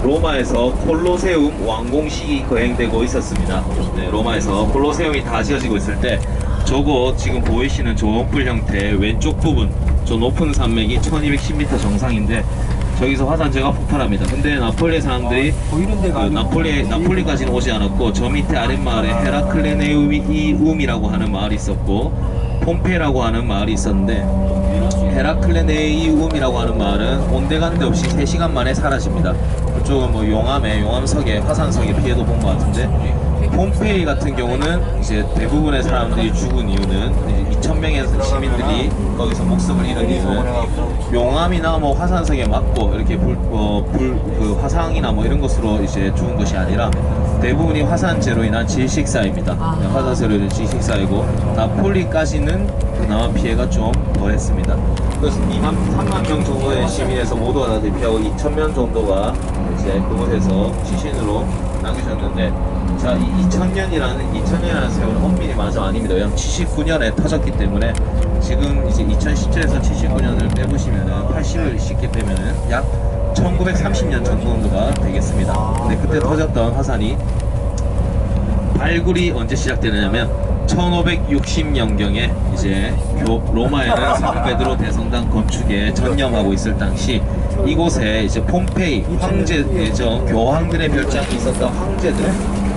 로마에서 콜로세움 완공식이 거행되고 있었습니다. 네, 로마에서 콜로세움이 다 지어지고 있을 때 저거 지금 보이시는 저 원뿔 형태의 왼쪽 부분, 저 높은 산맥이 1210m 정상인데 저기서 화산재가 폭발합니다. 근데 나폴리 사람들이 나폴리까지는 오지 않았고 저 밑에 아랫마을에 헤라클레네이움이라고 하는 마을이 있었고 폼페이라고 하는 마을이 있었는데 헤라클레네이움이라고 하는 마을은 온데간데 없이 3시간 만에 사라집니다. 그쪽은 뭐 용암석에 화산석에 피해도 본 것 같은데 폼페이 같은 경우는 이제 대부분의 사람들이 죽은 이유는 2,000명의 시민들이 거기서 목숨을 잃은 이유는 용암이나 뭐 화산석에 맞고 이렇게 그 화상이나 뭐 이런 것으로 이제 죽은 것이 아니라 대부분이 화산재로 인한 질식사입니다. 화산재로 인한 질식사이고 나폴리까지는 그나마 피해가 좀 덜했습니다. 그래서 3만 명 정도의 시민에서 모두가 다 대피하고 2,000명 정도가 이제 그곳에서 시신으로 남겨졌는데 자, 이 2000년이라는 세월은 엄밀히 말하자면 아닙니다. 왜냐면 79년에 터졌기 때문에 지금 이제 2017에서 79년을 빼보시면은 80을 씻게 되면은 약 1930년 정도가 되겠습니다. 근데 그때 터졌던 화산이 발굴이 언제 시작되느냐면 1560년경에 이제 로마에는 상베드로 대성당 건축에 전념하고 있을 당시 이곳에 이제 폼페이 황제 예전 교황들의 별장이 있었던 황제들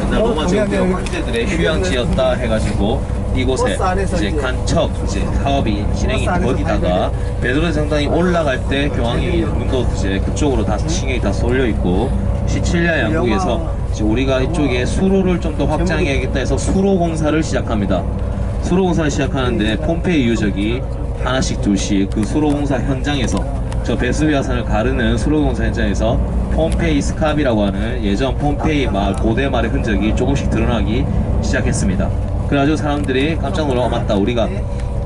옛날 로마 제국의 황제들의 휴양지였다 해가지고 이곳에 이제 간척 이제 사업이 진행이 거기다가 베드로 성당이 올라갈 때 교황이 문도 이제 그쪽으로 다 신경이 다 쏠려 있고 시칠리아 양국에서 이제 우리가 이쪽에 수로를 좀 더 확장해야겠다 해서 수로 공사를 시작합니다. 수로 공사를 시작하는데 폼페이 유적이 하나씩 둘씩 그 수로 공사 현장에서 저 베수비아산을 가르는 수로 공사 현장에서 폼페이 스캅이라고 하는 예전 폼페이 마을 고대 마을의 흔적이 조금씩 드러나기 시작했습니다. 그래가지고 사람들이 깜짝 놀라고 맞다 우리가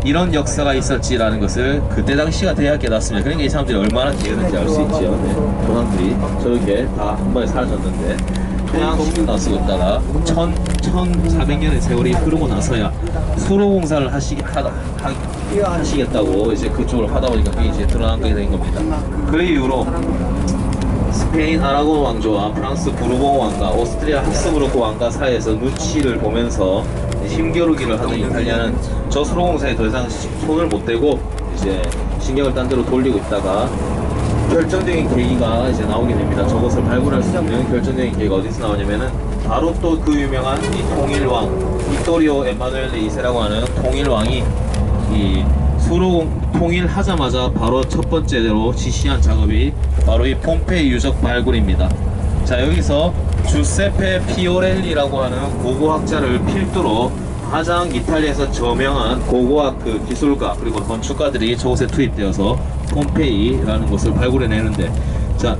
이런 역사가 있었지라는 것을 그때 당시가 돼야 깨닫습니다. 그러니까 이 사람들이 얼마나 기회는지 알 수 있죠. 네. 교황들이 저렇게 다 한 번에 사라졌는데 그냥 신경 안 쓰고 있다가 1400년의 세월이 흐르고 나서야 수로 공사를 하시겠다고 이제 그쪽으로 하다 보니까 그게 이제 드러난 게 된 겁니다. 그 이후로 스페인 아라곤 왕조와 프랑스 부르봉 왕가, 오스트리아 합스부르크 왕가 사이에서 눈치를 보면서 힘겨루기를 하던 이탈리아는 저 수로 공사에 더 이상 손을 못 대고 이제 신경을 딴 데로 돌리고 있다가 결정적인 계기가 이제 나오게 됩니다. 저것을 발굴할 수 있는 결정적인 계기가 어디서 나오냐면은 바로 또 그 유명한 이 통일왕 빅토리오 에마누엘레 2세라고 하는 통일왕이 이 수로 통일하자마자 바로 첫 번째로 지시한 작업이 바로 이 폼페이 유적 발굴입니다. 자, 여기서 주세페 피오렐리라고 하는 고고학자를 필두로 가장 이탈리아에서 저명한 고고학 그 기술가 그리고 건축가들이 저곳에 투입되어서 폼페이라는 곳을 발굴해내는데 자,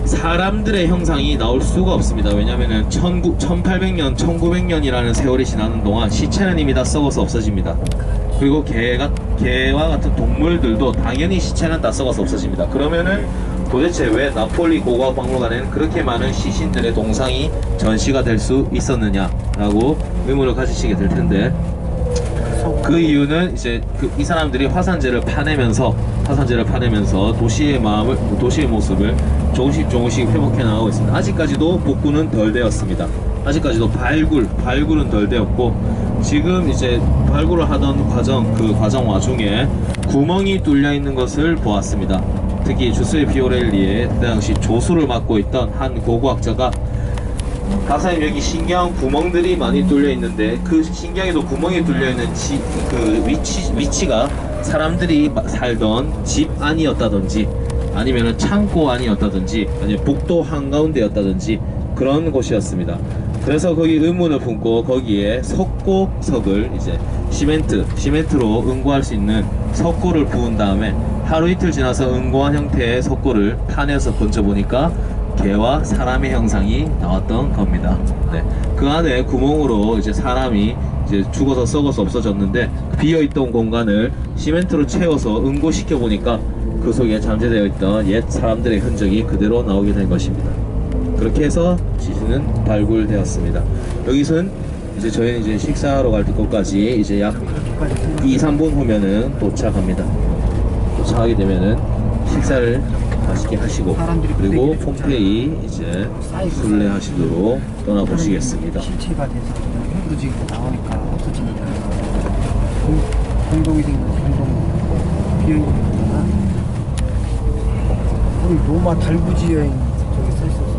사람들의 형상이 나올 수가 없습니다. 왜냐면은 1800년, 1900년이라는 세월이 지나는 동안 시체는 이미 다 썩어서 없어집니다. 그리고 개와 같은 동물들도 당연히 시체는 다 썩어서 없어집니다. 그러면은 도대체 왜 나폴리 고고학 박물관에는 그렇게 많은 시신들의 동상이 전시가 될 수 있었느냐라고 의문을 가지시게 될 텐데 그 이유는 이제 이 사람들이 화산재를 파내면서 도시의 모습을 조금씩 회복해 나가고 있습니다. 아직까지도 복구는 덜 되었습니다. 아직까지도 발굴은 덜 되었고 지금 이제 발굴을 하던 과정 와중에 구멍이 뚫려 있는 것을 보았습니다. 특히 주세페 피오렐리의 그때 당시 조수를 맡고 있던 한 고고학자가 박사님 여기 신기한 구멍들이 많이 뚫려 있는데 그 신기하게도 구멍이 뚫려 있는 그 위치가 사람들이 살던 집 안이었다든지 아니면은 창고 안이었다든지 아니면 복도 한가운데였다든지 그런 곳이었습니다. 그래서 거기 의문을 품고 거기에 석고석을 이제 시멘트로 응고할 수 있는 석고를 부은 다음에 하루 이틀 지나서 응고한 형태의 석고를 파내서 던져보니까 개와 사람의 형상이 나왔던 겁니다. 네. 그 안에 구멍으로 이제 사람이 이제 죽어서 썩어서 없어졌는데 비어있던 공간을 시멘트로 채워서 응고시켜 보니까 그 속에 잠재되어 있던 옛 사람들의 흔적이 그대로 나오게 된 것입니다. 그렇게 해서 지신은 발굴되었습니다. 여기서는 이제 저희는 이제 식사하러 갈 곳까지 이제 약 2, 3분 후면은 도착합니다. 도착하게 되면은 식사를 맛있게 하시고 그리고 폼페이 이제 순례하시도록 떠나보시겠습니다. 실체가 돼서 흐드러지고 나오니까 없어지니까 공동이 된 거지. 공동 비행기구나. 우리 로마 달구지 여행 저기 써 있었어.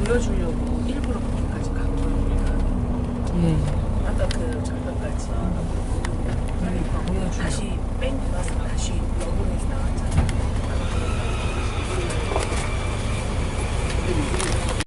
보여주려고 일부러 거기까지 간 거니까. 예. 아까 그 절벽까지. 그러니까 다시 뺑 돌아서 다시 영문에서 나왔잖아.